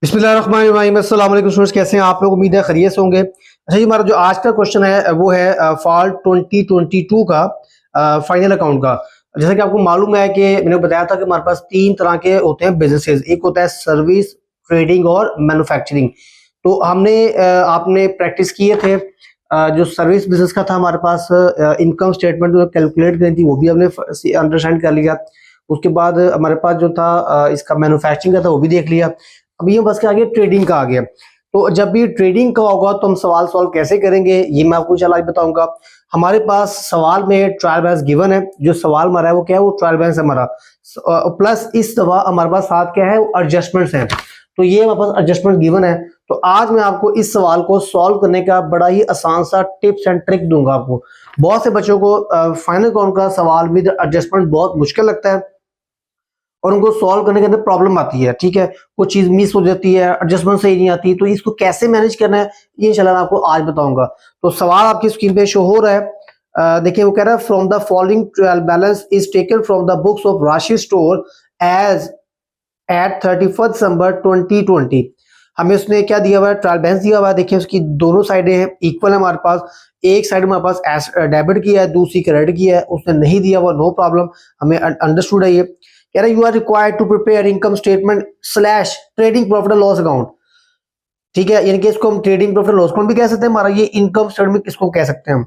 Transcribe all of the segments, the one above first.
बिस्मिल्लाहिर्रहमानिर्रहीम। अस्सलाम वालेकुम स्टूडेंट्स, कैसे हैं आप लोग? उम्मीद है खैरियत से होंगे। अच्छा जी, हमारा जो आज का क्वेश्चन है वो है फॉल 2022 का फाइनल अकाउंट का। जैसा कि आपको मालूम है कि मैंने बताया था कि हमारे पास तीन तरह के होते हैं बिजनेसेस। एक होता है सर्विस, ट्रेडिंग और मैन्युफैक्चरिंग। तो हमने आपने प्रैक्टिस किए थे। जो सर्विस बिजनेस का था हमारे पास इनकम स्टेटमेंट जो कैलकुलेट करी थी वो भी हमने अंडरस्टैंड कर लिया। उसके बाद हमारे पास जो था इसका मैन्युफैक्चरिंग का था वो भी देख लिया। अब ये बस के आगे ट्रेडिंग का आ गया। तो जब भी ट्रेडिंग का होगा तो हम सवाल सॉल्व कैसे करेंगे ये मैं आपको इंशाल्लाह आज बताऊंगा। हमारे पास सवाल में ट्रायल बैलेंस गिवन है। जो सवाल हमारा है वो क्या है? वो ट्रायल बैलेंस है हमारा। प्लस इस दफा हमारे पास साथ क्या है? एडजस्टमेंट्स हैं। तो ये हमारे पास एडजस्टमेंट गिवन है। तो आज मैं आपको इस सवाल को सॉल्व करने का बड़ा ही आसान सा टिप्स एंड ट्रिक दूंगा आपको। बहुत से बच्चों को फाइनल अकाउंट का सवाल विद एडजस्टमेंट बहुत मुश्किल लगता है और उनको सॉल्व करने के अंदर प्रॉब्लम आती है। ठीक है, कुछ चीज मिस हो जाती है, एडजस्टमेंट सही नहीं आती, तो इसको कैसे मैनेज करना है ये इंशाल्लाह मैं आपको आज बताऊंगा। तो सवाल आपकी स्क्रीन पे शो हो रहा है। देखिए वो कह रहा है from the following trial balance is taken from the books of राशि स्टोर एज एट 31 दिसंबर 2020। हमें उसने क्या दिया हुआ है? ट्रायल बैलेंस दिया हुआ है। देखिए उसकी दोनों साइडें हैं, इक्वल है हमारे पास। एक साइड हमारे पास डेबिट किया है, दूसरी क्रेडिट किया है। उसने नहीं दिया हुआ, नो प्रॉब्लम, हमें अंडरस्टूड है ये। कह रहा है you are required to prepare income statement slash trading profit and loss account. ठीक है, यानी कि इसको हम ट्रेडिंग प्रॉफिट लॉस अकाउंट भी कह सकते हैं, हमारा ये इनकम स्टेटमेंट किसको कह सकते हैं हम,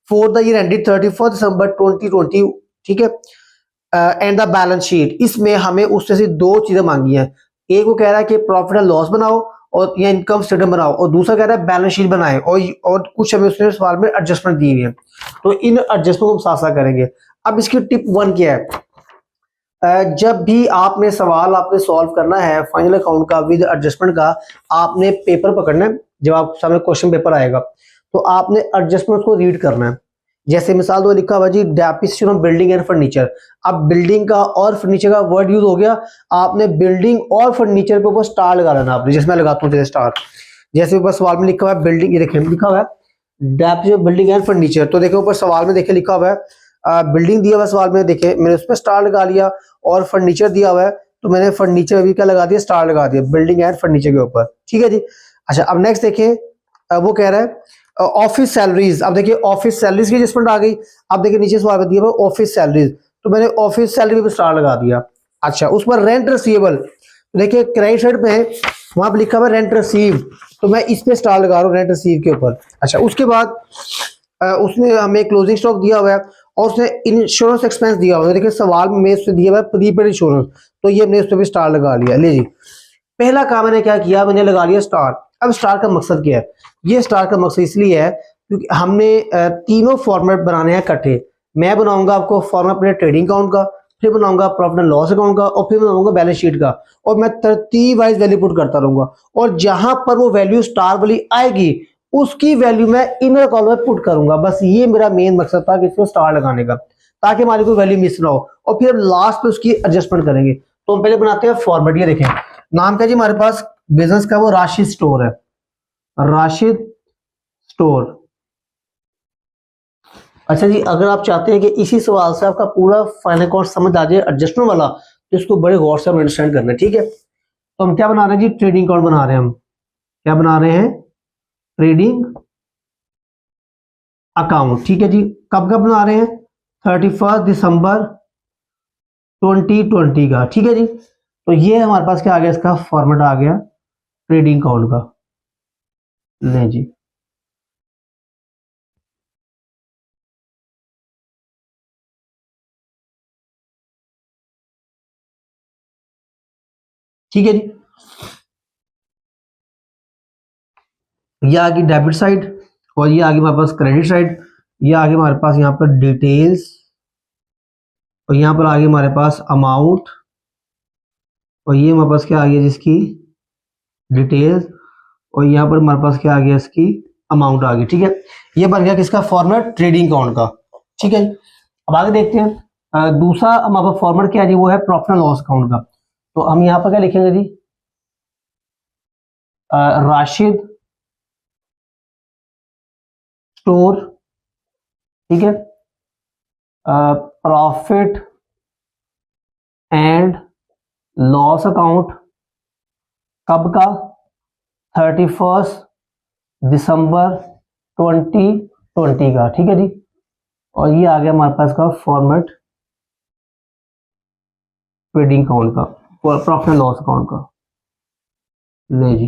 फॉर द ईयर एंडेड 31 दिसंबर 2020। ठीक है, एंड द बैलेंस शीट। इसमें हमें उससे से दो चीजें मांगी हैं। एक वो कह रहा है कि प्रॉफिट एंड लॉस बनाओ और या इनकम स्टेटमेंट बनाओ, और दूसरा कह रहा है बैलेंस शीट बनाए, और कुछ हमें उसने सवाल में एडजस्टमेंट दी हुई है। तो इन एडजस्टमेंट को हम साथ साथ करेंगे। अब इसकी टिप वन क्या है? जब भी आपने सवाल आपने सॉल्व करना है फाइनल अकाउंट का विद एडजस्टमेंट का, आपने पेपर पकड़ना है। जब आप सामने क्वेश्चन पेपर आएगा तो आपने एडजस्टमेंट को रीड करना है। जैसे मिसाल दो, लिखा हुआ जी depreciation of building and furniture. अब बिल्डिंग का और फर्नीचर का वर्ड यूज हो गया, आपने बिल्डिंग और फर्नीचर के ऊपर स्टार लगा लेना आपने। जैसे मैं लगाता हूँ स्टार, जैसे ऊपर सवाल में लिखा हुआ है बिल्डिंग, ये देखिए लिखा हुआ है डेप्रिसिएशन बिल्डिंग एंड फर्नीचर। तो देखो ऊपर सवाल में देखिए लिखा हुआ है बिल्डिंग दिया हुआ सवाल में, देखे मैंने उस पर स्टार लगा लिया, और फर्नीचर दिया हुआ है तो मैंने फर्नीचर भी क्या लगा दिया? स्टार लगा दिया, बिल्डिंग एंड फर्नीचर के ऊपर। ठीक है जी। अच्छा अब नेक्स्ट देखें, वो कह रहा है ऑफिस सैलरीज। अब देखिए ऑफिस सैलरीज की एडजस्टमेंट आ गई। अब देखिए नीचे सवाल दिया हुआ ऑफिस सैलरीज, तो मैंने ऑफिस सैलरी पे स्टार लगा दिया। अच्छा उस पर रेंट रिसीवेबल, देखिए क्रेडिट साइड पे है, वहां पे लिखा हुआ रेंट रिसीव, तो मैं इस पे स्टार लगा रहा हूँ रेंट रिसीव के ऊपर। अच्छा उसके बाद उसने हमें क्लोजिंग स्टॉक दिया हुआ है और उसने इंश्योरेंस एक्सपेंस दिया हुआ है। देखिए सवाल में उससे दिया हुआ है प्रीपेड इंश्योरेंस, तो ये हमने उस पर भी स्टार लगा लिया। ले जी, पहला काम मैंने क्या किया? मैंने लगा लिया स्टार। अब स्टार का मकसद क्या है? ये स्टार का मकसद इसलिए है क्योंकि हमने तीनों फॉर्मेट बनाने हैं इकट्ठे। मैं बनाऊंगा आपको फॉर्मेट अपने ट्रेडिंग अकाउंट का, फिर बनाऊंगा प्रॉफिट एंड लॉस अकाउंट का, और फिर बनाऊंगा बैलेंस शीट का। और मैं तरतीब वाइज वैल्यू पुट करता रहूंगा, और जहां पर वो वैल्यू स्टार वाली आएगी उसकी वैल्यू मैं इनर कॉलम में पुट करूंगा। बस ये मेरा मेन मकसद था कि इसको स्टार लगाने का, ताकि हमारी कोई वैल्यू मिस ना हो। और फिर हम लास्ट पे उसकी एडजस्टमेंट करेंगे। तो हम पहले बनाते हैं फॉर्मेट। ये देखें नाम क्या जी हमारे पास बिजनेस का? वो राशिद स्टोर है, राशिद स्टोर। अच्छा जी, अगर आप चाहते हैं कि इसी सवाल से आपका पूरा फाइनल कॉस्ट समझ आ जाए एडजस्टमेंट वाला, तो इसको बड़े गौर से अंडरस्टैंड करना है। ठीक है, तो हम क्या बना रहे हैं जी? ट्रेडिंग अकाउंट बना रहे हैं हम। क्या बना रहे हैं? Trading account. ठीक है जी, कब कब बना रहे हैं? 31 दिसंबर 2020 का। ठीक है जी, तो ये हमारे पास क्या आ गया? इसका फॉर्मेट आ गया ट्रेडिंग अकाउंट का। ले जी, ठीक है जी, ये आ गई डेबिट साइड, और ये आ गई हमारे पास क्रेडिट साइड। ये आ गई हमारे पास यहाँ पर डिटेल्स, और यहाँ पर आ गई हमारे पास अमाउंट, और ये हमारे पास क्या आ गया जिसकी डिटेल्स, और यहाँ पर हमारे पास क्या आ गया? इसकी अमाउंट आ गई। ठीक है, ये बन गया किसका? फॉर्मेट ट्रेडिंग अकाउंट का। ठीक है, अब आगे देखते हैं। दूसरा हमारा फॉर्मेट क्या है जी? वो है प्रॉफिट एंड लॉस अकाउंट का। तो हम यहाँ पर क्या लिखेंगे जी? राशिद स्टोर। ठीक है, प्रॉफिट एंड लॉस अकाउंट कब का? 31 दिसंबर 2020 का, ठीक है जी। और ये आ गया हमारे पास का फॉर्मेट ट्रेडिंग अकाउंट का, प्रॉफिट एंड लॉस अकाउंट का। ले जी,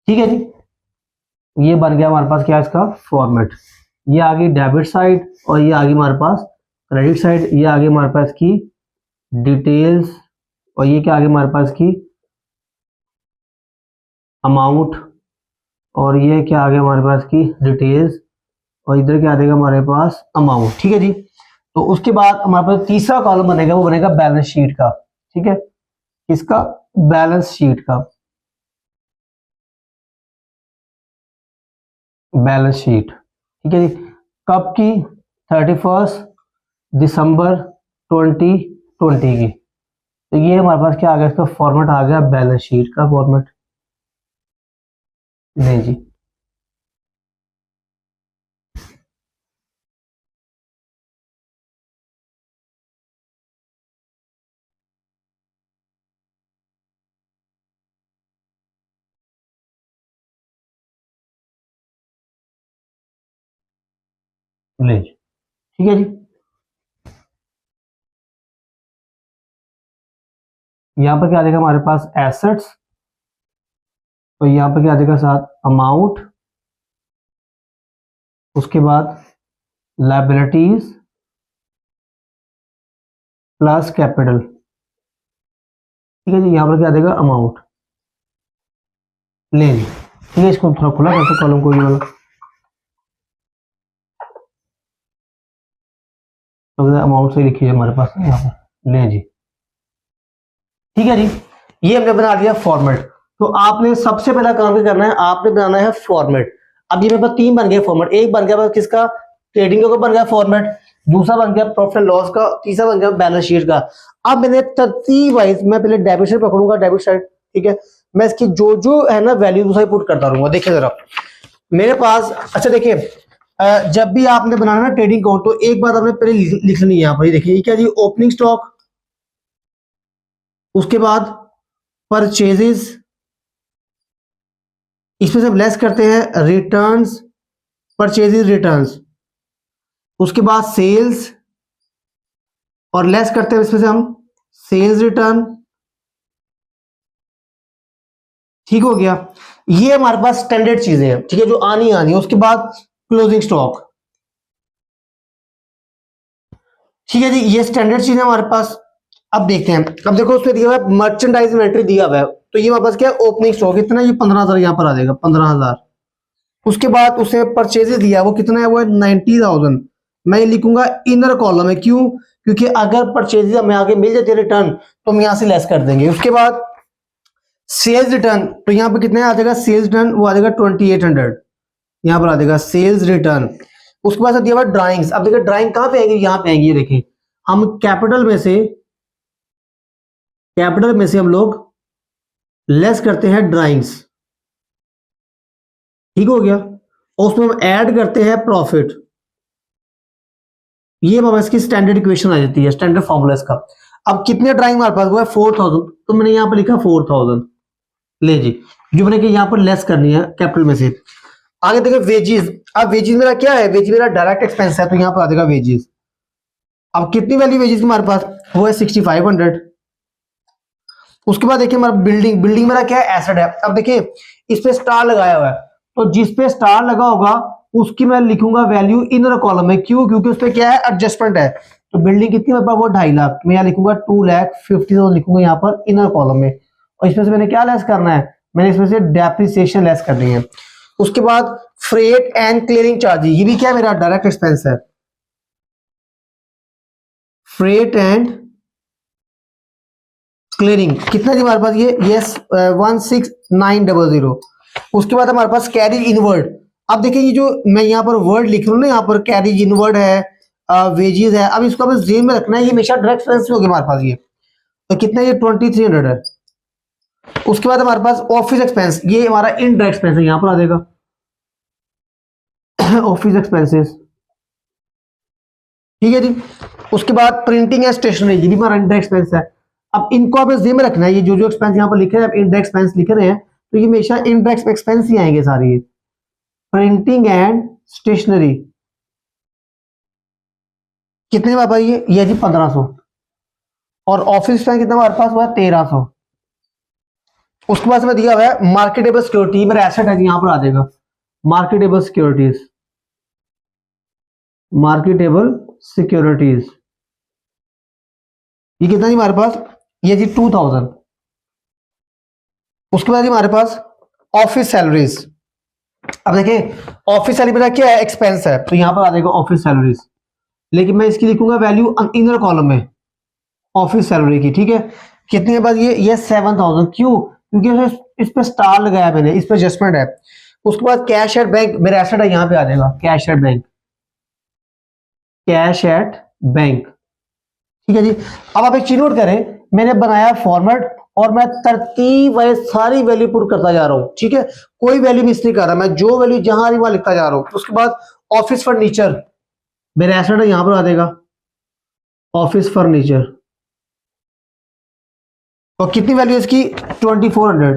ठीक है जी। ये बन गया हमारे पास क्या इसका फॉर्मेट। ये आ गई डेबिट साइड और ये आ गई हमारे पास क्रेडिट साइड। ये आ गई हमारे पास की डिटेल्स और ये क्या आ गई हमारे पास की अमाउंट और ये क्या आ गया हमारे पास की डिटेल्स और इधर क्या आ जाएगा हमारे पास अमाउंट, ठीक है जी। तो उसके बाद हमारे पास तीसरा कॉलम बनेगा, वो बनेगा बैलेंस शीट का, ठीक है। किसका? बैलेंस शीट का। बैलेंस शीट, ठीक है जी। कब की? 31 दिसंबर 2020 की। तो ये हमारे पास क्या आ गया, इसका फॉर्मेट आ गया बैलेंस शीट का फॉर्मेट। नहीं जी, नहीं जी, ठीक है जी। यहाँ पर क्या आ जाएगा हमारे पास एसेट्स और यहाँ पर क्या आ जाएगा साथ अमाउंट, उसके बाद लायबिलिटीज प्लस कैपिटल, ठीक है जी। यहाँ पर क्या आ जाएगा अमाउंट। ले ली, ठीक है। इसको थोड़ा खुला करते कॉलम को, ये वाला तो अमाउंट से लिखिए हमारे पास यहाँ पर। ले जी, ठीक है जी। ये हमने बना दिया फॉर्मेट। तो आपने सबसे पहला काम क्या करना है, आपने बनाना है फॉर्मेट। अब ये मेरे पास तीन बन गए फॉर्मेट। एक बन गया किसका? ट्रेडिंग का बन गया फॉर्मेट, दूसरा बन गया प्रॉफिट एंड लॉस का, तीसरा बन गया बैलेंस शीट का। अब मैंने तरतीब वाइज मैं पहले डेबिट साइड पकड़ूंगा, डेबिट साइड, ठीक है। मैं इसकी जो जो है ना वैल्यू दूसरा पुट करता रहूंगा। देखिए जरा मेरे पास, अच्छा देखिए, जब भी आपने बनाना ना ट्रेडिंग अकाउंट तो एक बात आपने पहले लिख लेनी है यहाँ पर। देखिए क्या जी, ओपनिंग स्टॉक, उसके बाद परचेजेस, इसमें से हम लेस करते हैं रिटर्न्स, परचेजेस रिटर्न्स, उसके बाद सेल्स और लेस करते हैं इसमें से हम सेल्स रिटर्न, ठीक हो गया। ये हमारे पास स्टैंडर्ड चीजें हैं, ठीक है, जो आनी आनी है। उसके बाद क्लोजिंग स्टॉक, ठीक है जी, ये स्टैंडर्ड चीज है हमारे पास। अब देखते हैं, अब देखो उसमें दिया हुआ है मर्चेंडाइज इन्वेंटरी दिया हुआ है, तो ये हमारे पास क्या है ओपनिंग स्टॉक, इतना ये 15,000 यहाँ पर आ जाएगा, 15,000। उसके बाद उसे परचेजेस दिया वो कितना है, वो है 90,000। मैं ये लिखूंगा इनर कॉलम है, क्यों? क्योंकि अगर परचेजेस हमें आगे मिल जाती है रिटर्न तो हम यहाँ से लेस कर देंगे। उसके बाद सेल्स रिटर्न, तो यहाँ पे कितने आ जाएगा सेल्स रिटर्न, वो आ जाएगा 2800, यहाँ पर आ जाएगा सेल्स रिटर्न। उसके बाद दिया हुआ ड्राइंग्स। अब देखिए ड्राइंग कहाँ पे आएंगी, यहाँ पे आएंगी। ये देखिए हम कैपिटल में से हम लोग लेस करते हैं ड्राइंग्स, ठीक हो गया। और उसमें हम ऐड करते हैं प्रॉफिट। ये हमारे पास की स्टैंडर्ड इक्वेशन आ जाती है, स्टैंडर्ड फॉर्मूला इसका। अब कितने ड्राइंग हमारे पास हुआ है 4,000, तो मैंने यहाँ पर लिखा 4,000। ले जी, जो मैंने कि यहाँ पर लेस करनी है कैपिटल में से। आगे देखिए वेजेस। अब वेजेस मेरा क्या है, वेजेस मेरा डायरेक्ट एक्सपेंस है, तो यहाँ पर आ जाएगा वेजेस। अब कितनी वैल्यू वेजेस की हमारे पास, वो है 6500। उसके बाद देखिए हमारा बिल्डिंग मेरा क्या है, एसेट है। अब देखिए इस पे स्टार लगाया हुआ है, तो जिस पे स्टार लगा होगा उसकी मैं लिखूंगा वैल्यू इनर कॉलम में, क्यों? क्योंकि उस पे क्या है एडजस्टमेंट है। तो बिल्डिंग कितनी मेरे पास, वो 2.5 लाख, मैं यहाँ लिखूंगा 2,50,000 लिखूंगा यहाँ पर इनर कॉलम में। और इसमें से मैंने क्या लेस करना है, मैंने इसमें से डेप्रिसिएशन लेस करनी है। उसके बाद फ्रेट एंड क्लियरिंग चार्ज, ये भी क्या है मेरा डायरेक्ट एक्सपेंस है। फ्रेट एंड क्लियरिंग कितना जी हमारे पास, ये यस 16,900। उसके बाद हमारे पास कैरी इनवर्ड। अब देखिए ये जो मैं यहाँ पर वर्ड लिख रहा हूँ ना, यहाँ पर कैरी इनवर्ड है, वेजेस है। अब इसको हमें जेन में रखना है, ये हमेशा डायरेक्ट एक्सपेंस में होगा हमारे पास। ये तो कितना, ये 2,300 है। उसके बाद हमारे पास ऑफिस एक्सपेंस, ये हमारा इनडायरेक्ट एक्सपेंस है, यहाँ पर आ जाएगा। ऑफिस एक्सपेंसेस, ठीक है जी। उसके बाद प्रिंटिंग एंड स्टेशनरी, ये भी हमारा इंडायरेक्ट एक्सपेंस है। अब इनको आप ध्यान में रखना है, ये जो जो एक्सपेंस यहाँ पर लिखे हैं, इंडायरेक्ट एक्सपेंस लिख रहे हैं, तो ये हमेशा इंडायरेक्ट एक्सपेंस ही आएंगे सारे। ये प्रिंटिंग एंड स्टेशनरी कितने में भाई, ये जी 1500। और ऑफिस एक्सपेंस कितना हमारे पास हुआ, 1300। उसके बाद में दिया हुआ है मार्केटेबल सिक्योरिटी, मेरा एसेट है, यहाँ पर आ जाएगा मार्केटेबल सिक्योरिटीज, मार्केटेबल सिक्योरिटीज, ये कितना जी हमारे पास, ये जी 2000। उसके बाद हमारे पास ऑफिस सैलरीज। अब देखिए ऑफिस सैलरी मेरा क्या है, एक्सपेंस है, तो यहां पर आ जाएगा ऑफिस सैलरीज, लेकिन मैं इसकी लिखूंगा वैल्यू इनर कॉलम में ऑफिस सैलरी की, ठीक है। कितने के बाद ये 7000, क्यों, क्योंकि इस पे स्टार लगाया मैंने, इस पे एडजस्टमेंट है। उसके बाद कैश एट बैंक, मेरा एसेट है, यहां पे आ जाएगा cash at bank, cash at bank, ठीक है जी। अब आप एक चीज नोट करें, मैंने बनाया फॉर्मेट और मैं तरतीब वाइज सारी वैल्यू पुट करता जा रहा हूं, ठीक है, कोई वैल्यू मिस नहीं कर रहा, मैं जो वैल्यू जहां आ रही वहां लिखता जा रहा हूं। उसके बाद ऑफिस फर्नीचर, मेरा एसेट है, यहां पर आ जाएगा ऑफिस फर्नीचर, और कितनी वैल्यू इसकी 2400,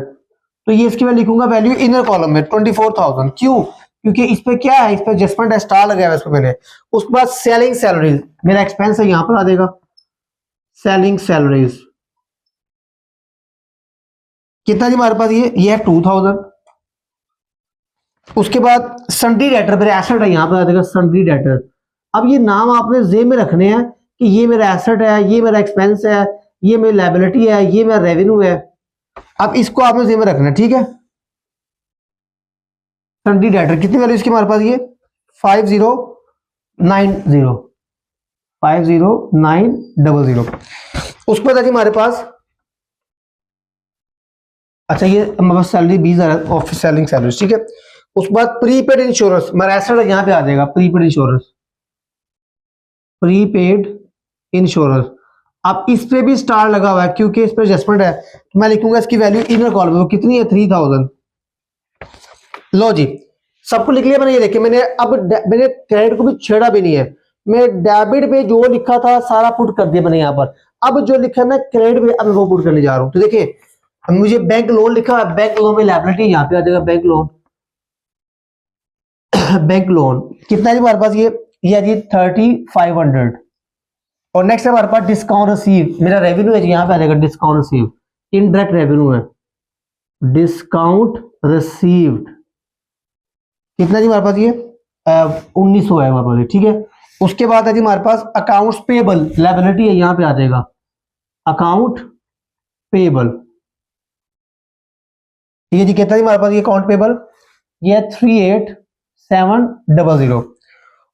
तो ये इसकी मैं लिखूंगा वैल्यू इनर कॉलम में 24,000, क्यों, क्योंकि इस पे क्या है, इस पे एडजस्टमेंट है, स्टार लगाया है इस पे मैंने। उसके बाद सेलिंग सैलरीज, मेरा एक्सपेंस है, यहां पर आ जाएगा सेलिंग सैलरीज, कितना जी हमारे पास, ये है 2000। उसके बाद सन्ड्री डेटर, मेरे एसेट है, यहां पर आ जाएगा सन्ड्री डेटर। अब ये नाम आपने जेब में रखने हैं कि ये मेरा एसेट है, ये मेरा एक्सपेंस है, ये मेरी लायबिलिटी है, ये मेरा रेवेन्यू है। अब इसको आपने जेब में रखना है, ठीक है। सन्ड्री डेटर कितनी वैल्यू इसकी हमारे पास, ये 5090, 50900। उसके बाद है हमारे पास, अच्छा ये हमारे पास सैलरी 20,000 ऑफिस सेलिंग सैलरी, ठीक है। उसके बाद प्रीपेड इंश्योरेंस, मेरा एसेट यहां पे आ जाएगा प्रीपेड इंश्योरेंस, प्रीपेड इंश्योरेंस। अब इस पे भी स्टार लगा हुआ है क्योंकि इस पे एडजस्टमेंट है, तो मैं लिखूंगा इसकी वैल्यू इनर कॉलम में, वो कितनी है 3000। लो जी सबको लिख लिया मैंने, ये देखिए मैंने अब मैंने क्रेडिट को भी छेड़ा भी नहीं है, मैं डेबिट पे जो लिखा था सारा पुट कर दिया मैंने यहाँ पर। अब जो लिखा है ना क्रेडिट पे, अब मैं वो पुट करने जा रहा हूँ। तो देखिए मुझे बैंक लोन लिखा है, बैंक लोन में लायबिलिटी यहाँ पे आ जाएगा बैंक लोन, बैंक लोन कितना है हमारे पास, ये जी 3500। और नेक्स्ट है हमारे पास डिस्काउंट रिसीव, मेरा रेवेन्यू है, यहाँ पे आ जाएगा डिस्काउंट रिसीव, इनडायरेक्ट रेवेन्यू है, डिस्काउंट रिसीव्ड, कितना जी हमारे पास, ये 1900 है हमारे पास, ठीक है। उसके बाद है जी हमारे पास अकाउंट्स पेबल, लायबिलिटी है, यहाँ पे आ जाएगा अकाउंट पेबल, ठीक है जी। कितना जी हमारे पास ये अकाउंट पेबल, ये 38700।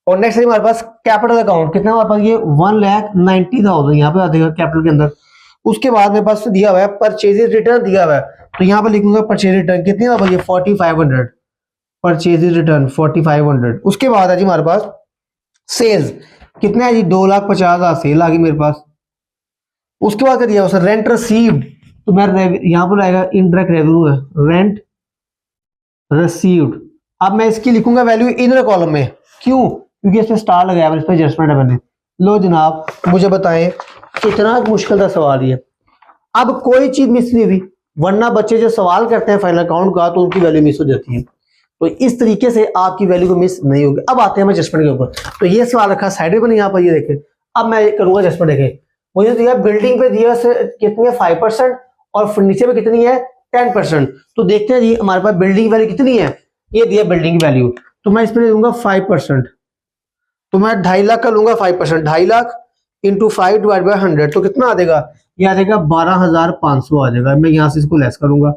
और नेक्स्ट है हमारे पास कैपिटल अकाउंट, कितना हमारे पास, ये 1,90,000, यहाँ पे आ जाएगा कैपिटल के अंदर। उसके बाद मेरे पास दिया हुआ है परचेजेस रिटर्न दिया हुआ है, तो यहाँ पर लिखूंगा परचेज रिटर्न, कितनी है ये 4500, परचेज रिटर्न 4500। उसके बाद है जी हमारे पास सेल्स, कितने है जी 2,50,000 सेल आ गई मेरे पास। उसके बाद दिया उसने रेंट रिसीव्ड, तो मेरा यहाँ पर आएगा इनडायरेक्ट रेवेन्यू है, रेंट रिसीव्ड। अब मैं इसकी लिखूंगा वैल्यू इनर कॉलम में, क्यों, क्योंकि इसमें स्टार लगाया है, इस पर एडजस्टमेंट है मैंने। लो जनाब मुझे बताएं कितना मुश्किल था सवाल ये, अब कोई चीज मिस नहीं हुई, वरना बच्चे जो सवाल करते हैं फाइनल अकाउंट का तो उनकी वैल्यू मिस हो जाती है, तो इस तरीके से आपकी वैल्यू को मिस नहीं होगी। अब आते हैं मैं एडजस्टमेंट के ऊपर, तो ये सवाल रखा साइड में यहाँ पर, ये देखें अब मैं करूंगा एडजस्टमेंट। देखें मुझे दिया बिल्डिंग पे दिया कितनी है 5% और फर्नीचर में कितनी है 10%। तो देखते हैं जी हमारे पास बिल्डिंग वैल्यू कितनी है, ये दिया बिल्डिंग वैल्यू, तो मैं इसमें दूंगा 5%, तो मैं 2.5 लाख का लूंगा 5%, 2.5 लाख इंटू 5 डिवाइड बाई 100, तो कितना आ जाएगा, ये आ जाएगा 12,500 आ जाएगा। मैं यहां से इसको लेस करूंगा,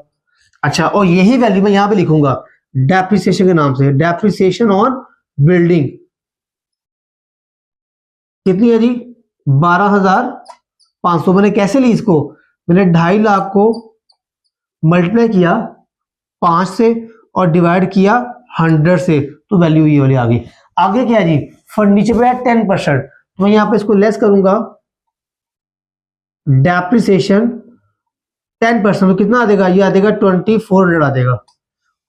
अच्छा, और यही वैल्यू मैं यहां पे लिखूंगा डेप्रिसिएशन के नाम से, डेप्रिसिएशन ऑन बिल्डिंग कितनी है जी 12,500। मैंने कैसे ली इसको, मैंने 2.5 लाख को मल्टीप्लाई किया 5 से और डिवाइड किया 100 से, तो वैल्यू ये वाली आ गई। आगे क्या है जी फर्नीचर पे है 10%, तो मैं यहां पे इसको लेस करूंगा डेप्रिसिएशन 10%, तो कितना आ जाएगा, ये आ जाएगा 2400 आ जाएगा,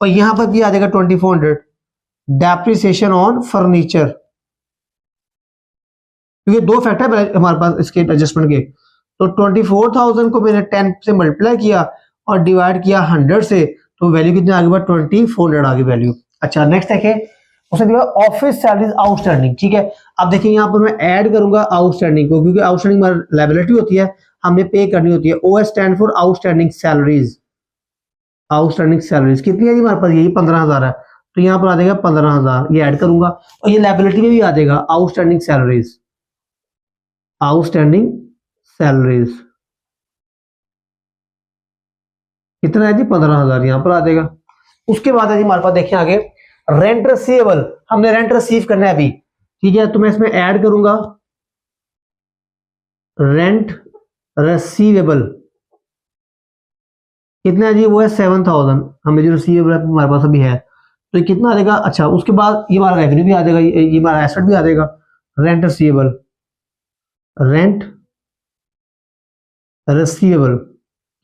और यहां पर भी आ जाएगा 2400, डेप्रिसिएशन ऑन फर्नीचर, क्योंकि दो फैक्टर है हमारे पास इसके एडजस्टमेंट के। तो 24,000 को मैंने 10 से मल्टीप्लाई किया और डिवाइड किया 100 से, तो वैल्यू कितनी आगे बढ़ 2400 आगे वैल्यू। अच्छा नेक्स्ट देखें, उसने दिया ऑफिस सैलरीज आउटस्टैंडिंग। ठीक है, अब देखिए यहाँ पर मैं ऐड करूंगा आउटस्टैंडिंग को, क्योंकि आउटस्टैंडिंग हमारी लायबिलिटी होती है, हमने पे करनी होती है। O S stand for outstanding salaries. Outstanding salaries कितनी है जी हमारे पास, यही 15,000 है, तो यहाँ पर आ जाएगा 15,000, ये ऐड करूंगा और ये लायबिलिटी में भी आ जाएगा आउटस्टैंडिंग सैलरीज। आउटस्टैंडिंग सैलरीज कितना है जी 15,000, यहाँ पर आ जाएगा। उसके बाद है जी हमारे पास देखिए आगे रेंट रिसीवेबल, हमने रेंट रिसीव करना है अभी। ठीक है, तो मैं इसमें ऐड करूंगा रेंट रिसीवेबल, कितना है जी, वो है 7,000, हमें जो रिसीवेबल हमारे पास अभी है, तो ये कितना आ जाएगा। अच्छा उसके बाद ये हमारा रेवेन्यू भी आ जाएगा, ये हमारा एसेट भी आ जाएगा। रेंट रिसीवेबल, रेंट रिसीवेबल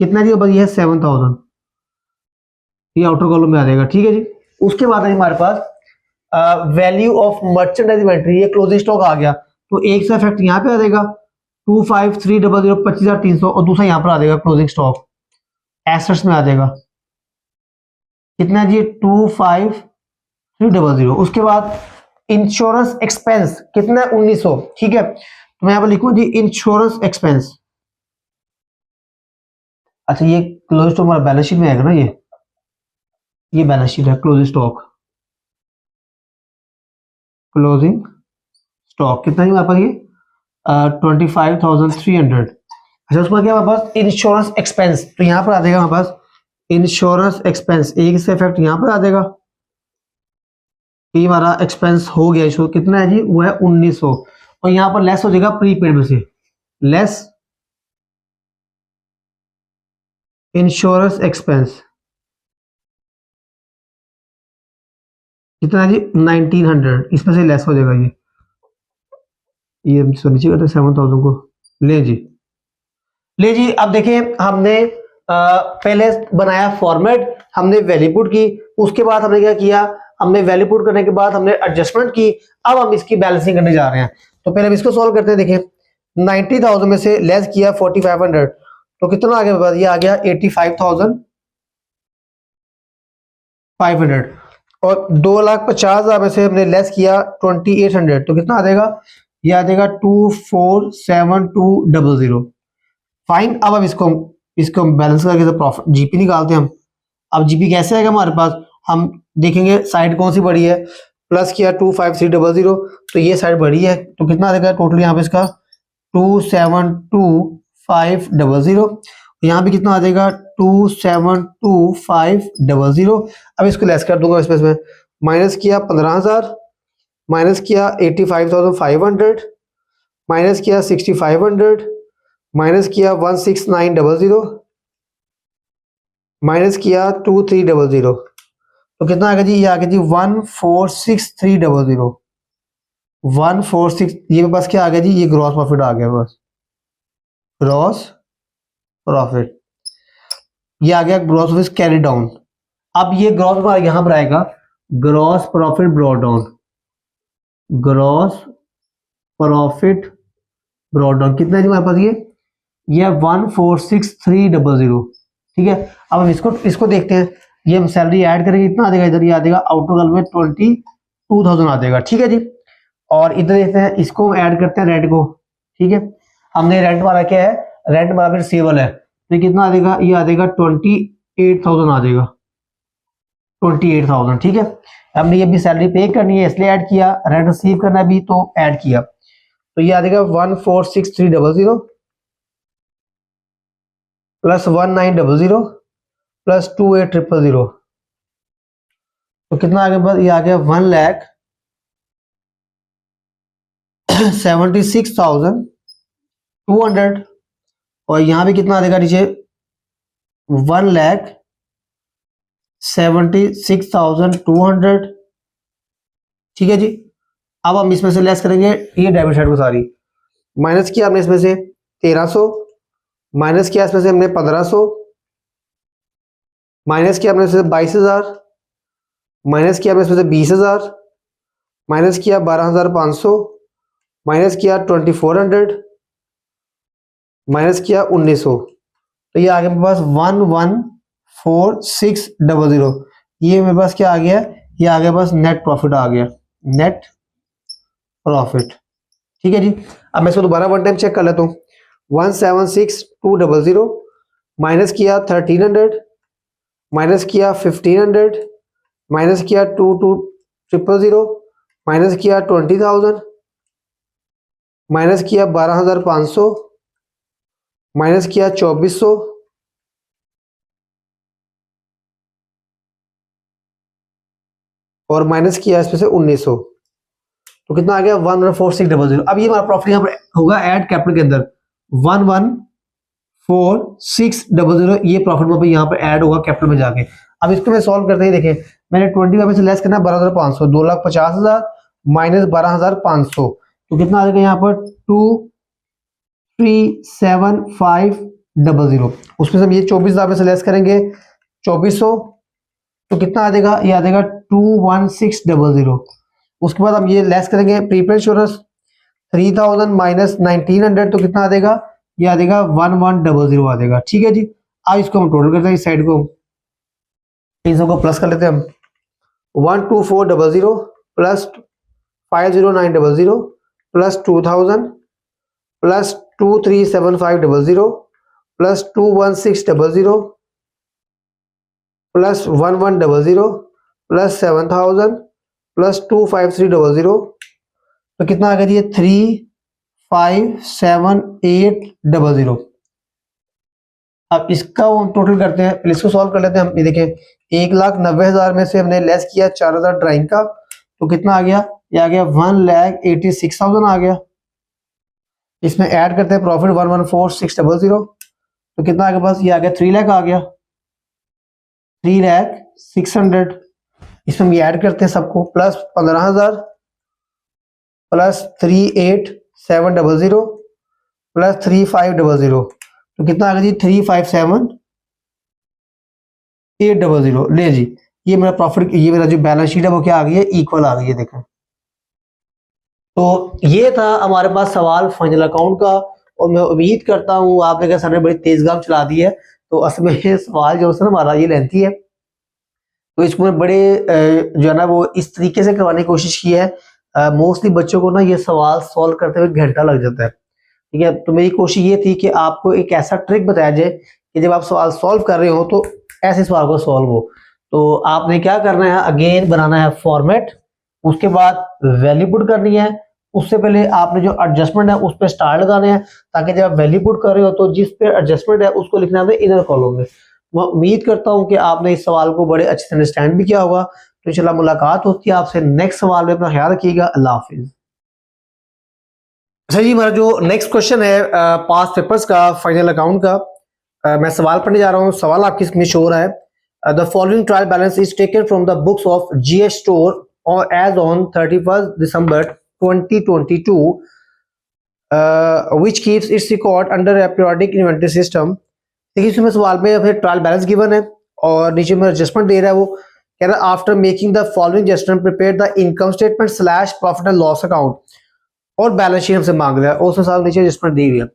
कितना जी, बस ये है 7,000, ये आउटर कॉलम में आ जाएगा। ठीक है जी, उसके बाद है हमारे पास वैल्यू ऑफ मर्चेंडाइज इन्वेंटरी, ये क्लोजिंग स्टॉक आ गया, तो एक सा इफेक्ट यहाँ पे आ जाएगा 25,300 25,300, और दूसरा यहाँ पर आ जाएगा क्लोजिंग स्टॉक एसेट्स में आ जाएगा कितना जी 25,300। उसके बाद इंश्योरेंस एक्सपेंस कितना है 1,900। ठीक है, तो मैं यहाँ पर लिखूं जी इंश्योरेंस एक्सपेंस। अच्छा ये क्लोजिंग स्टॉक हमारा बैलेंस शीट में आएगा ना, ये बैलेंस शीट है क्लोजिंग स्टॉक, क्लोजिंग स्टॉक कितना ही हमारे पास, ये 25,300। अच्छा उसके बाद क्या हमारे पास इंश्योरेंस एक्सपेंस, तो यहाँ पर आ जाएगा हमारे पास इंश्योरेंस एक्सपेंस, एक से इफेक्ट यहाँ पर आ जाएगा, ये हमारा एक्सपेंस हो गया इसको कितना है जी, वो है 1,900, और यहाँ पर लेस हो जाएगा प्रीपेड में से, लेस इंश्योरेंस एक्सपेंस कितना है जी 1,900, इसमें से लेस हो जाएगा ये नीचे करते 7,000 को, ले जी ले जी। अब देखें हमने पहले बनाया फॉर्मेट, हमने वैल्यू पुट की, उसके बाद हमने क्या किया, हमने वैल्यू पुट करने के बाद हमने एडजस्टमेंट की, अब हम इसकी बैलेंसिंग करने जा रहे हैं। तो पहले हम इसको सॉल्व करते हैं। देखें 90,000 में से लेस किया 4,500, तो कितना आ गया, ये आ गया 85,500, और 2,50,000 में से हमने लेस किया 2,800, तो कितना आ जाएगा, ये आ जाएगा 24,7,200। फाइन, अब इसको हम बैलेंस करके तो प्रॉफिट जीपी निकालते हैं हम। अब जीपी कैसे आएगा हमारे पास, हम देखेंगे साइड कौन सी बड़ी है, प्लस किया 25,300, तो ये साइड बड़ी है, तो कितना आ जाएगा टोटल यहाँ पे इसका 27,2500, यहाँ पे कितना आ जाएगा 27,2500। अब इसको लेस कर दूंगा इसमें माइनस किया 15,000, माइनस किया 85,500, माइनस किया 6,500, माइनस किया 16,900, माइनस किया 2,300, तो कितना आ गया जी, ये आ गया जी 14,6,300, 146, ये बस क्या आ गया जी, ये ग्रॉस प्रॉफिट आ गया, बस ग्रॉस प्रॉफिट, ये आ गया ग्रॉस प्रॉफिट कैरी डाउन। अब ये ग्रॉस हमारा यहां पर आएगा gross profit brought down, gross profit brought down कितना है जी हमारे पास, ये 14,6,300। ठीक है, अब हम इसको देखते हैं, ये हम सैलरी ऐड करेंगे, इतना आ जाएगा, इधर ये आ जाएगा आउटर कॉलम में 22,000 आ जाएगा। ठीक है जी, और इधर देखते हैं, इसको ऐड करते हैं रेंट को। ठीक है, हमने रेंट वाला क्या है, रेंट वाला रिसीवेबल है, तो कितना आ जाएगा, ये आ जाएगा 28,000 आ जाएगा, 28,000। ठीक है, हमने ये भी सैलरी पे करनी है इसलिए ऐड किया, रेंट रिसीव करना भी तो ऐड किया, तो ये आ जाएगा 14,6,300 प्लस 19,000 प्लस 28,000, तो कितना आ गया, ये आ गया 1,76,200, और यहाँ पे कितना आ जाएगा नीचे 1,76,200। ठीक है जी, अब हम इसमें से लेस करेंगे ये डेबिट साइड को सारी, माइनस किया हमने इसमें से 1,300, माइनस किया इसमें से हमने 1,500, माइनस किया हमने 22,000, माइनस किया हमने इसमें से 20,000, माइनस किया 12,500, माइनस किया 2400, माइनस किया 1900। तो ये आ गया मेरे पास 114600। ये मेरे पास क्या आ गया, ये आ गया बस नेट प्रॉफिट आ गया, नेट प्रॉफिट। ठीक है जी। अब मैं इसको दोबारा वन टाइम चेक कर लेता हूँ। 176200 माइनस किया 1300, माइनस किया 1500, माइनस किया 2200, माइनस किया 20,000, माइनस किया 12,500, माइनस किया 2400, और माइनस किया इसमें से 1900। तो कितना आ गया 114600। अब ये हमारा प्रॉफिट यहाँ पर होगा ऐड कैपिटल के अंदर 114600, ये प्रॉफिट में यहाँ पर ऐड होगा कैपिटल में जाके। अब इसको मैं सॉल्व करते ही देखें, मैंने 25 में से लेस करना 12,500, 2,50,000 माइनस 12,500, तो कितना आ जाएगा यहाँ पर 237500। उसमें से हम ये 24,000 में से लेस करेंगे 2400, तो कितना आ जाएगा, ये आ जाएगा 21600। उसके बाद हम ये लेस करेंगे प्रीपेड इंश्योरेंस 3000 माइनस 1900, तो कितना आ जाएगा, ये आ जाएगा 1100 आ जाएगा। ठीक है जी। अब इसको हम टोटल करते हैं, इस साइड को इन सबको प्लस कर लेते हैं हम। 12400 plus 50900 plus 2000 plus 23750 plus 21600 plus 1100 plus 7000 plus 25300, तो कितना आ गया जी 35780। अब इसका टोटल करते हैं, पहले इसको सॉल्व कर लेते हैं हम। ये देखें 1,90,000 में से हमने लेस किया 4,000 ड्राइंग का, तो कितना आ गया, ये आ गया 1,86,000 आ गया। इसमें ऐड करते हैं प्रॉफिट 114600, तो कितना आ गया बस, ये आ गया 3 लाख आ गया, 3,06,000। इसमें हम ये ऐड करते हैं सबको, प्लस 15,000 प्लस 38,700 प्लस 3500, तो कितना आ गया जी 357,800। ले जी, ये मेरा प्रॉफिट, ये मेरा जो बैलेंस शीट है वो क्या आ गई है, इक्वल आ गई है। देखो, तो ये था हमारे पास सवाल फाइनल अकाउंट का, और मैं उम्मीद करता हूँ आपने कहा सर ने बड़ी तेजगाम चला दी है। तो असल में ये सवाल जो है हमारा ये लेंथी है, तो इसको बड़े जो है ना वो इस तरीके से करवाने की कोशिश की है। मोस्टली बच्चों को ना ये सवाल सॉल्व करते हुए घंटा लग जाता है। ठीक है, तो मेरी कोशिश ये थी कि आपको एक ऐसा ट्रिक बताया जाए कि जब आप सवाल सॉल्व कर रहे हो तो ऐसे सवाल को सॉल्व हो। तो आपने क्या करना है, अगेन बनाना है फॉर्मेट, उसके बाद वैल्यू पुट करनी है, उससे पहले आपने जो एडजस्टमेंट है उस पर स्टार लगाने हैं, ताकि जब आप वैल्यू पुट कर रहे हो तो जिस पे एडजस्टमेंट है उसको लिखना है इनर कॉलम में। मैं उम्मीद करता हूं कि आपने इस सवाल को बड़े अच्छे से अंडरस्टैंड भी किया होगा। तो इंशाल्लाह मुलाकात होती है आपसे नेक्स्ट सवाल में। अपना ख्याल रखिएगा। अल्लाह हाफिज। अच्छा जी, हमारा जो नेक्स्ट क्वेश्चन है पास पेपर्स का फाइनल अकाउंट का, मैं सवाल पढ़ने जा रहा हूँ। सवाल आपकी स्क्रीन शो हो रहा है। The following trial balance is taken from the books of G S store और as on 31 December 2022 which keeps its record under a periodic inventory system। देखिए इसमें सवाल में फिर ट्रायल बैलेंस गिवन है और नीचे में एडजस्टमेंट दे रहा है। वो कह रहा है after making the following adjustment prepare the income statement slash profit and loss account, और बैलेंस शीट हमसे मांग रहा है और उसमें साथ नीचे एडजस्टमेंट दी हुई है।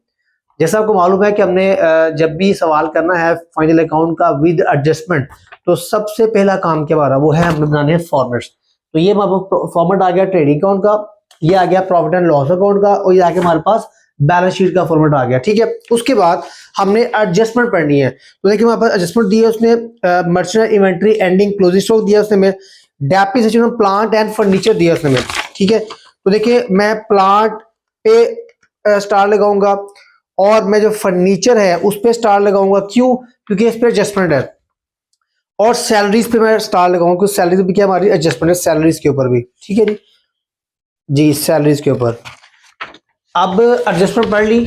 जैसा आपको मालूम है कि हमने जब भी सवाल करना है फाइनल अकाउंट का विद एडजस्टमेंट, तो सबसे पहला काम क्या हमारा वो है हमने बनाने हैं फॉर्मेट्स। तो ये फॉर्मेट आ गया ट्रेडिंग अकाउंट का, ये आ गया प्रॉफिट एंड लॉस अकाउंट का, और ये आके हमारे पास बैलेंस शीट का फॉर्मेट आ गया। ठीक है, उसके बाद हमने एडजस्टमेंट पढ़नी है। तो देखिए हमारे पास एडजस्टमेंट दी है उसने, merchandise inventory ending closing stock दिया उसने में, डेप्रिसिएशन प्लांट एंड फर्नीचर दिया उसने में। ठीक है, तो देखिए मैं प्लांट पे स्टार लगाऊंगा और मैं जो फर्नीचर है उस पे स्टार लगाऊंगा। क्यों? क्योंकि इस पे एडजस्टमेंट है। और सैलरीज पे मैं स्टार लगाऊंगा क्योंकि सैलरीज भी क्या हमारी एडजस्टमेंट है सैलरीज के ऊपर भी। ठीक है जी, जी सैलरीज के ऊपर। अब एडजस्टमेंट पढ़ ली,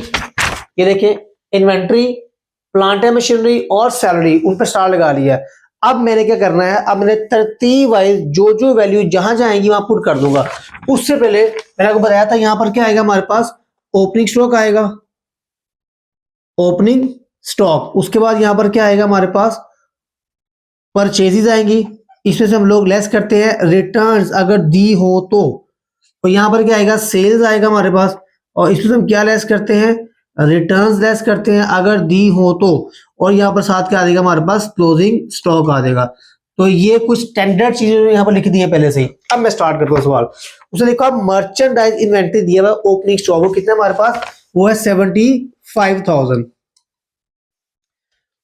ये देखिए इन्वेंट्री, प्लांट एंड मशीनरी और सैलरी, उन पर स्टार लगा लिया। अब मैंने क्या करना है, अब मैंने तरतीब वाइज जो जो वैल्यू जहां जाएंगी वहां पुट कर दूंगा। उससे पहले मैंने आपको बताया था यहां पर क्या आएगा हमारे पास, ओपनिंग स्टॉक आएगा, ओपनिंग स्टॉक। उसके बाद यहां पर क्या आएगा हमारे पास, परचेजेज आएंगी, इसमें से हम लोग लेस करते हैं रिटर्न्स अगर दी हो तो यहाँ पर क्या आएगा, सेल्स आएगा हमारे पास। और इसमें से हम क्या लेस करते हैं, रिटर्न्स लेस करते हैं अगर दी हो तो। और यहाँ पर साथ क्या आ जाएगा हमारे पास, क्लोजिंग स्टॉक आ जाएगा। तो ये कुछ स्टैंडर्ड चीजें यहाँ पर लिख दी है पहले से ही। अब मैं स्टार्ट करता हूँ सवाल। उसने लिखा मर्चेंडाइज इन्वेंट्री दिया हुआ ओपनिंग स्टॉक, वो कितना हमारे पास, वो है 75,000।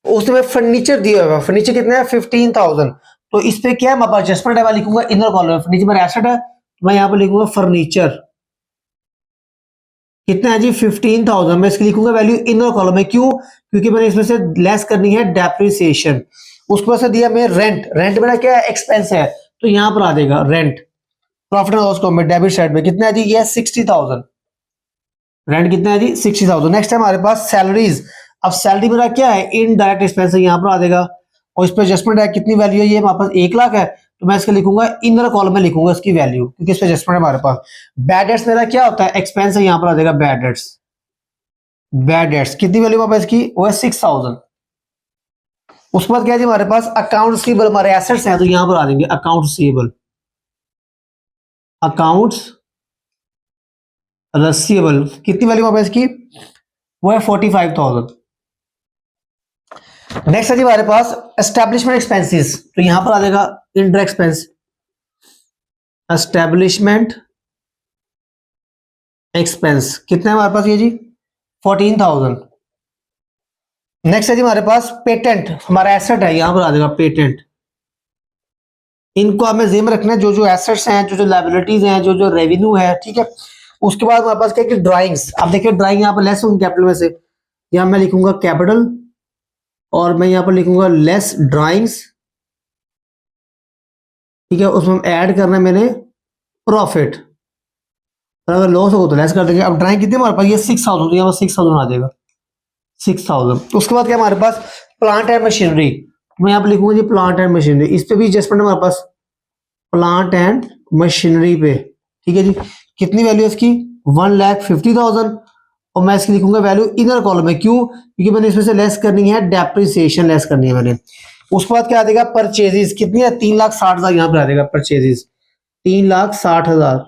उसमें फर्नीचर दिया हुआ, फर्नीचर कितना है 15,000। तो इस पे क्या है हमारे पास, एडजस्टमेंट है, मैं लिखूंगा इनर कॉलम में फर्नीचर मेरा एसेट है, तो मैं यहाँ पर लिखूंगा फर्नीचर कितना है जी 15,000। मैं इसकी लिखूंगा वैल्यू इनर कॉलम में, क्यों, क्योंकि मैंने इसमें से लेस करनी है डेप्रिसिएशन। उसके बाद से दिया मैं रेंट, रेंट मेरा क्या है, एक्सपेंस है, तो यहाँ पर आ जाएगा rent. Profit and loss account में डेबिट साइड में कितना है जी, ये 60,000। रेंट कितना है जी 60,000। नेक्स्ट है हमारे पास सैलरीज। अब सैलरी मेरा क्या है, इनडायरेक्ट एक्सपेंस है, यहाँ पर आ जाएगा। और इस पर एडजस्टमेंट है, कितनी वैल्यू है, ये हमारे पास 1 लाख है, तो मैं इसके लिखूंगा इनर कॉलम में लिखूंगा इसकी वैल्यू, क्योंकि इस पर एडजस्टमेंट है हमारे पास। बैड डेट्स मेरा क्या होता है, एक्सपेंस है, यहाँ पर आ जाएगा बैड डेट्स। बैड डेट्स कितनी वैल्यू हमारे पास की, वो है 6,000। उसके बाद क्या है जी हमारे पास अकाउंट रिसीवेबल, हमारे एसेट्स हैं, तो यहाँ पर आ जाएंगे अकाउंट रिसीवेबल। अकाउंट्स रिसीवेबल कितनी वैल्यू हमारे पास इसकी, वो है 45,000। नेक्स्ट है जी हमारे पास एस्टेब्लिशमेंट एक्सपेंसेस, तो यहां पर आ जाएगा इनडायरेक्ट एक्सपेंस, एस्टेब्लिशमेंट एक्सपेंस कितना है हमारे पास ये जी 14,000। नेक्स्ट है जी हमारे पास पेटेंट, हमारा एसेट है, यहां पर आ जाएगा पेटेंट। इनको हमें जिम्मे रखना है, जो जो एसेट्स हैं, जो जो लायबिलिटीज हैं, जो जो रेवेन्यू है, ठीक है। उसके बाद हमारे पास क्या है कि ड्राइंग्स। अब देखिए ड्राइंग यहाँ पर लेस होंगी कैपिटल में से, यहाँ मैं लिखूंगा कैपिटल, और मैं यहाँ पर लिखूंगा लेस ड्राइंग्स, ठीक है। उसमें ऐड करना है मैंने प्रॉफिट, और अगर लॉस हो तो लेस कर देंगे। अब ड्राइंग कितनी हमारे पास, ये 6,000, तो यहाँ पर 6,000 आ जाएगा 6,000। उसके बाद क्या हमारे पास प्लांट एंड मशीनरी, मैं यहाँ पर लिखूंगा जी प्लांट एंड मशीनरी। इस पे भी एडजस्टमेंट हमारे पास प्लांट एंड मशीनरी पे, ठीक है जी। कितनी वैल्यू है इसकी, 1,50,000। और मैं इसकी लिखूंगा वैल्यू इनर कॉलम में, क्यों, क्योंकि मैंने इसमें से लेस करनी है डेप्रिसिएशन, लेस करनी है मैंने। उसके बाद क्या आ जाएगा परचेजेस, कितनी है 3,60,000, यहाँ पर आ जाएगा परचेजेस 3,60,000।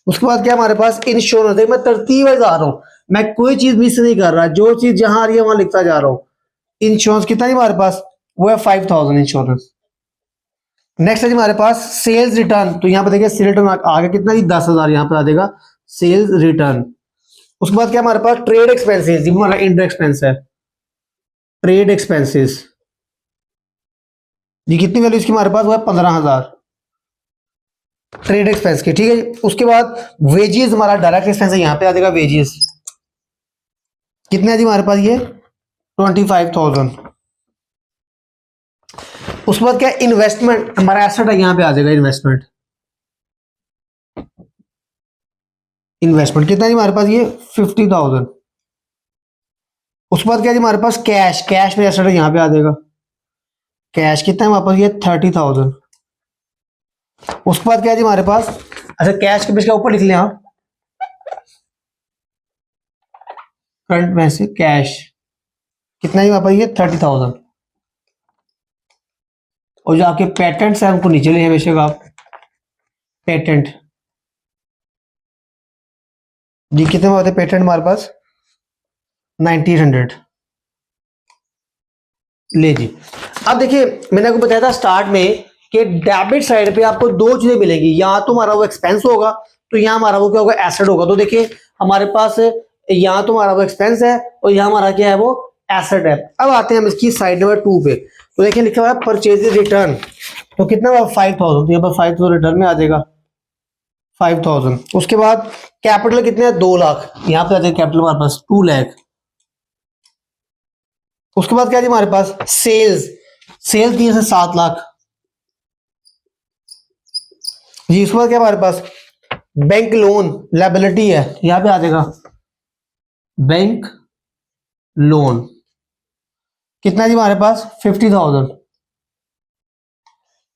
उसके बाद क्या हमारे पास इंश्योरेंस, मैं तरतीब जा रहा हूँ, मैं कोई चीज मिस नहीं कर रहा, जो चीज जहां आ रही है वहां लिखता जा रहा हूँ। इंश्योरेंस कितना है हमारे पास, वो है 5,000 इंश्योरेंस। नेक्स्ट है जी हमारे पास सेल्स रिटर्न, तो यहाँ पे देखिए सेल रिटर्न आगे कितना जी 10,000, यहाँ पे आ जाएगा सेल्स रिटर्न। उसके बाद क्या हमारे पास ट्रेड एक्सपेंसेस, हमारा इंडायरेक्ट एक्सपेंस है, ट्रेड एक्सपेंसेस जी कितनी वैल्यू इसकी हमारे पास, वो है 15,000 ट्रेड एक्सपेंस की, ठीक है जी। उसके बाद वेजेस, हमारा डायरेक्ट एक्सपेंस है, यहाँ पे आ जाएगा वेजेस, कितने है जी हमारे पास ये 25,000। उसके बाद क्या इन्वेस्टमेंट, हमारा एसेट है, यहाँ पे आ जाएगा इन्वेस्टमेंट। इन्वेस्टमेंट कितना है जी हमारे पास, ये 50,000। उसके बाद क्या है जी हमारे पास कैश, कैश में एसेट है, यहाँ पे आ जाएगा कैश, कितना है हमारे पास, ये 30,000। उसके बाद क्या है जी हमारे पास, अच्छा कैश के पीछे ऊपर लिख लें आप, करंट में से कैश कितना ही हमारे पास, ये 30,000। और जो आपके पेटेंट्स हैं उनको नीचे ले हमेशा आप, पेटेंट जी कितने में होते हैं पेटेंट हमारे पास 9,800 ले जी। अब देखिए मैंने आपको बताया था स्टार्ट में कि डेबिट साइड पे आपको दो चीजें मिलेंगी, या तो हमारा वो एक्सपेंस होगा, तो यहाँ हमारा वो क्या होगा, एसेट होगा। तो देखिए हमारे पास यहाँ तो हमारा वो एक्सपेंस है, और यहाँ हमारा क्या है, वो एसेट है। अब आते हैं हम इसकी साइड नंबर 2 पे, तो देखिए लिखा हुआ है परचेज रिटर्न, तो कितना हुआ 5,000, तो यहाँ पर 5,000 रिटर्न में आ जाएगा 5,000। उसके बाद कैपिटल कितने हैं 2 लाख, यहाँ पे आ जाएगा कैपिटल हमारे पास 2 लाख। उसके बाद क्या है हमारे पास सेल्स, सेल्स दिए 7 लाख जी। उसके बाद क्या हमारे पास बैंक लोन लायबिलिटी है, यहां पे आ जाएगा बैंक लोन, कितना है जी हमारे पास 50,000।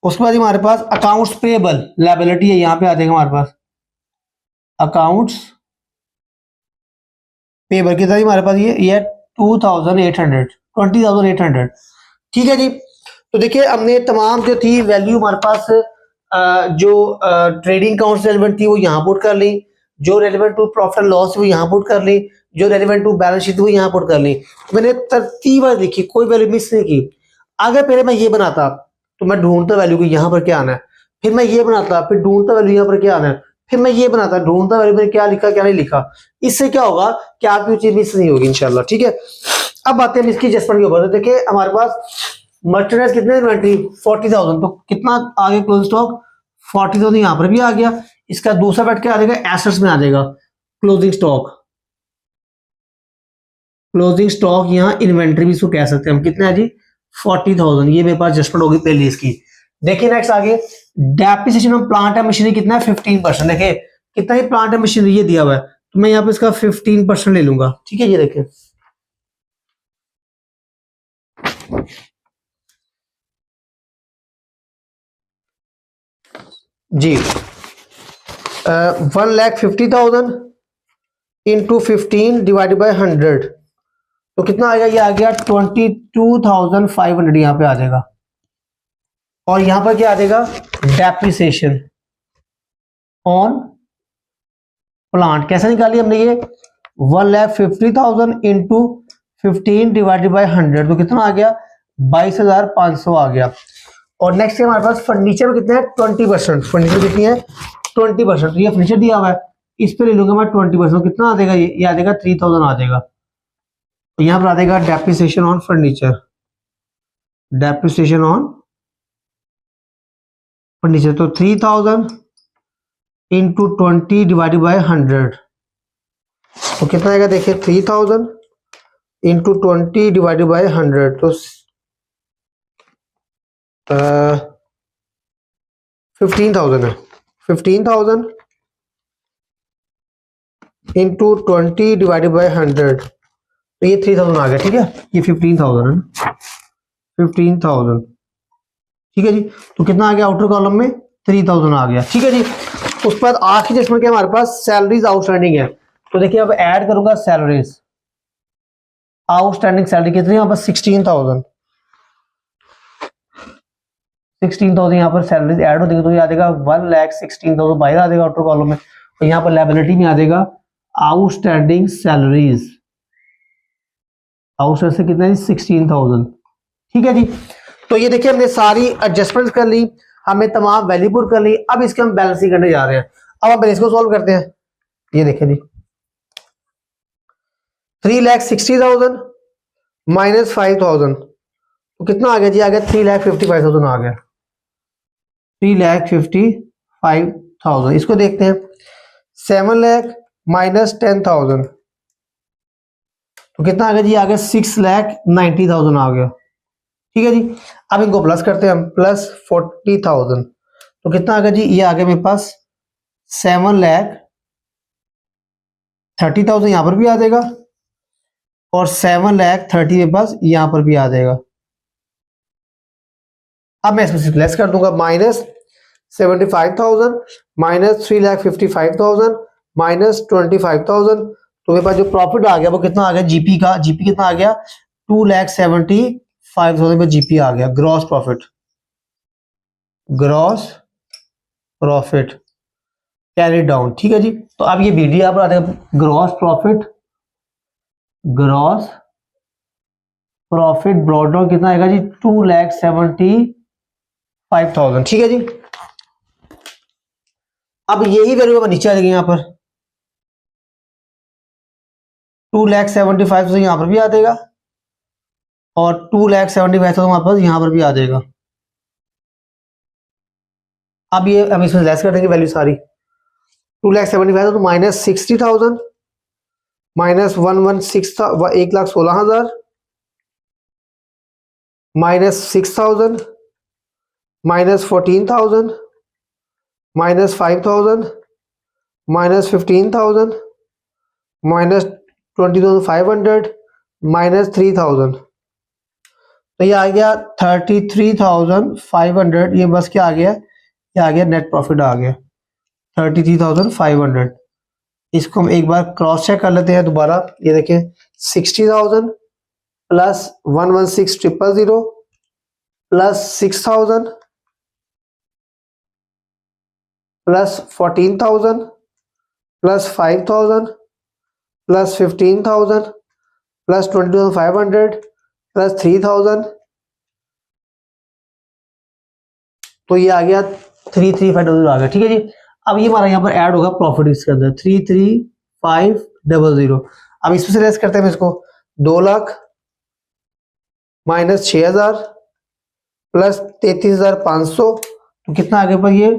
उसके बाद हमारे पास अकाउंट्स पेबल लायबिलिटी है, यहां पे आ जाएगा हमारे पास अकाउंट्स पेबल, कितना जी हमारे पास, ये 2,800 20,800, ठीक है जी। तो देखिए हमने तमाम जो थी वैल्यू हमारे पास जो ट्रेडिंग अकाउंट से रेलिवेंट थी वो यहाँ पुट कर ली, जो relevant to profit and loss वो यहाँ पुट कर ली, जो रेलिवेंट टू बैलेंस शीट वो यहाँ पुट कर ली। तो मैंने तरतीब लिखी, कोई वैल्यू मिस नहीं की। अगर पहले मैं ये बनाता तो मैं ढूंढता वैल्यू को यहाँ पर क्या आना है, फिर मैं ये बनाता फिर ढूंढता वैल्यू यहाँ पर क्या आना है, फिर मैं ये बनाता ढूंढता वैल्यू में क्या लिखा क्या नहीं लिखा। इससे क्या होगा कि आपकी चीज मिस नहीं होगी इंशाल्लाह। ठीक है, अब बातें हम इसकी एडजस्टमेंट के ऊपर। तो देखिए हमारे पास मर्चेंडाइज कितने इन्वेंट्री 40,000, तो कितना आगे क्लोजिंग स्टॉक 40,000 यहाँ पर भी आ गया। इसका दूसरा बैठ क्या आ जाएगा, एसेट्स में आ जाएगा क्लोजिंग स्टॉक। क्लोजिंग स्टॉक यहाँ इन्वेंट्री भी इसको कह सकते हैं हम, कितना है जी 40,000। ये मेरे पास एडजस्टमेंट होगी पहले इसकी। देखिए नेक्स्ट आगे depreciation of plant and machinery कितना है 15%। देखिए कितना ही प्लांट एंड मशीनरी ये दिया हुआ है, तो मैं यहाँ पे इसका 15% ले लूंगा। ठीक है, ये देखिए जी 1,50,000 इंटू 15 डिवाइडेड बाई 100, तो कितना आ गया, ये आ गया 22,500 यहाँ पे आ जाएगा। और यहाँ पर क्या आ जाएगा, डेप्रिसिएशन ऑन प्लांट कैसे निकाली हमने, ये 1,50,000 इंटू 15 डिवाइडेड बाई 100, तो कितना आ गया 22,500 आ गया। और नेक्स्ट हमारे पास फर्नीचर में कितना है 20%। फर्नीचर कितनी है 20%, ये फर्नीचर दिया हुआ है, इस पे ले लूंगा मैं 20%, कितना आ जाएगा ये आ जाएगा 3,000 आ जाएगा। तो यहाँ पर आ जाएगा depreciation on furniture, depreciation on furniture, तो 3,000 इंटू 20 डिवाइडेड बाई 100, तो कितना आएगा देखिए 3,000 इंटू 20 डिवाइडेड बाई 100, तो 15,000 है। 15,000 इंटू 20 डिवाइडेड बाई 100, तो ये 3,000 आ गया। ठीक है, ये 15,000 है ना, 15,000। ठीक है जी, तो कितना आ गया आउटर कॉलम में 3,000 आ गया। ठीक है जी, उसके बाद आखिरी जिसमें क्या हमारे पास सैलरीज आउटस्टैंडिंग है। तो देखिए अब ऐड करूंगा सैलरीज आउटस्टैंडिंग, सैलरी कितनी है यहाँ पर 16,000। 16,000 यहाँ पर सैलरीज ऐड हो जाएगी, तो ये आ जाएगा 1,16,000 बाहर आ जाएगा आउटर कॉलम में। तो यहाँ पर लायबिलिटी में आ जाएगा आउटस्टैंडिंग सैलरीज, आउटस्टैंडिंग से कितना है 16,000। ठीक है जी, तो ये देखिए हमने सारी एडजस्टमेंट कर ली, हमने तमाम वैल्यू पुट कर ली। अब इसके हम बैलेंसिंग करने जा रहे हैं। अब हम बैलेंस को सॉल्व करते हैं। ये देखिए जी 3,60,000 माइनस 5,000, तो कितना आ गया जी, आ गया 3,55,000 आ गया, 3,55,000। इसको देखते हैं 7 लाख माइनस 10,000, तो कितना आ गया जी, आ गया 6,90,000 आ गया। ठीक है जी, अब इनको प्लस करते हैं हम, प्लस 40,000, तो कितना आ गया जी, ये आ गया मेरे पास 7,30,000 यहां पर भी आ जाएगा, और 7,30,000 मेरे पास यहां पर भी आ जाएगा। अब मैं इसमें से लेस कर दूंगा, माइनस 75,000 माइनस 3,55,000 माइनस 25,000, तो मेरे पास जो प्रॉफिट आ गया वो कितना आ गया जीपी का, जीपी कितना आ गया 2,75,000 में जीपी आ गया, gross profit, gross profit carry down. ठीक है जी, तो अब ये बीडी यहाँ पर आ जाएगा gross profit, gross profit brought down कितना आएगा जी 2,75,000। ठीक है जी, अब यही वैल्यू नीचे आ जाएगी यहाँ पर 2,75,000 यहाँ पर भी आ जाएगा, और 2,75,000 हमारे पास यहाँ पर भी आ जाएगा। अब ये हम इसमें लेस कर देंगे वैल्यू सारी, 2,75,000 तो minus 60,000 minus 1,16,000 minus 6,000 minus 14,000 minus 5,000 minus 15,000 minus 20,500 minus 3,000, तो ये आ गया 33,500। ये बस क्या आ गया, ये आ गया नेट प्रॉफिट आ गया 33,500। इसको हम एक बार क्रॉस चेक कर लेते हैं दोबारा। ये देखें 60,000 plus 116,000 plus 6,000 plus 14,000 plus 5,000 plus 15,000 plus 22,500 plus 3,000, तो ये आ गया 33500 आ गया। ठीक है जी। अब ये हमारा यहाँ पर ऐड होगा प्रॉफिट इसके अंदर 33500। अब इसमें से लेस करते हैं इसको, 2 लाख माइनस 6,000 प्लस 33,500, तो कितना आगे पर ये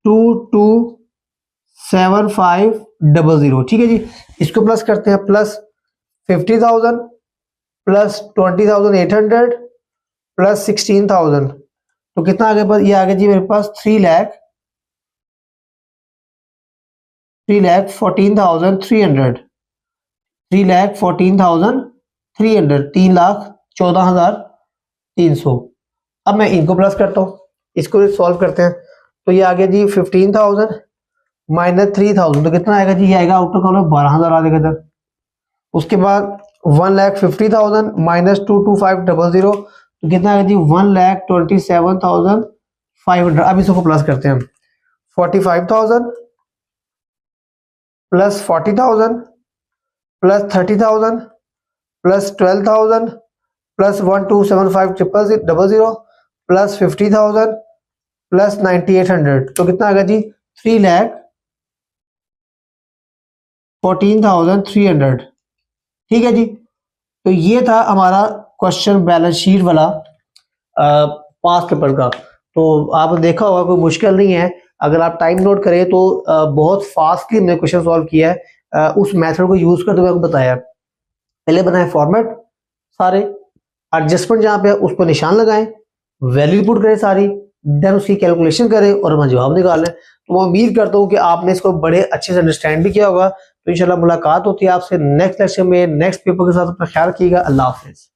227500। ठीक है जी। इसको प्लस करते हैं, प्लस 50,000 प्लस 20,800 प्लस 16,000, तो कितना आगे पर ये आगे जी मेरे पास 3,14,300 3,14,300 3,14,300। अब मैं इनको प्लस करता हूँ, इसको सॉल्व करते हैं, तो ये आ गया जी 15,000 माइनस 3,000, तो कितना आएगा जी, ये आएगा आउटर कॉलम 12,000 आ जाएगा इधर। उसके बाद 1,50,000 माइनस 22500, तो कितना आएगा जी 1,27,500। अब इसको प्लस करते हैं, 45,000 plus 40,000 plus 30,000 plus 12,000 plus 1,275,000 plus 50,000 plus 9,800, तो कितना आएगा जी 3,14,300। ठीक है जी। तो ये था हमारा क्वेश्चन बैलेंस शीट वाला पास पेपर का। तो आप देखा होगा कोई मुश्किल नहीं है, अगर आप टाइम नोट करें तो बहुत फास्टली मैंने क्वेश्चन सॉल्व किया है। उस मेथड को यूज करते हुए आपको बताया, पहले बनाए फॉर्मेट सारे, एडजस्टमेंट जहाँ पे उस पर निशान लगाएं, वैल्यू पुट करें सारी, देन उसकी कैलकुलेशन करें और हमें जवाब निकालें। तो मैं उम्मीद करता हूँ कि आपने इसको बड़े अच्छे से अंडरस्टैंड भी किया होगा। तो इंशाल्लाह मुलाकात होती है आपसे नेक्स्ट लेक्चर में नेक्स्ट पेपर के साथ। अपना ख्याल रखिएगा। अल्लाह हाफिज।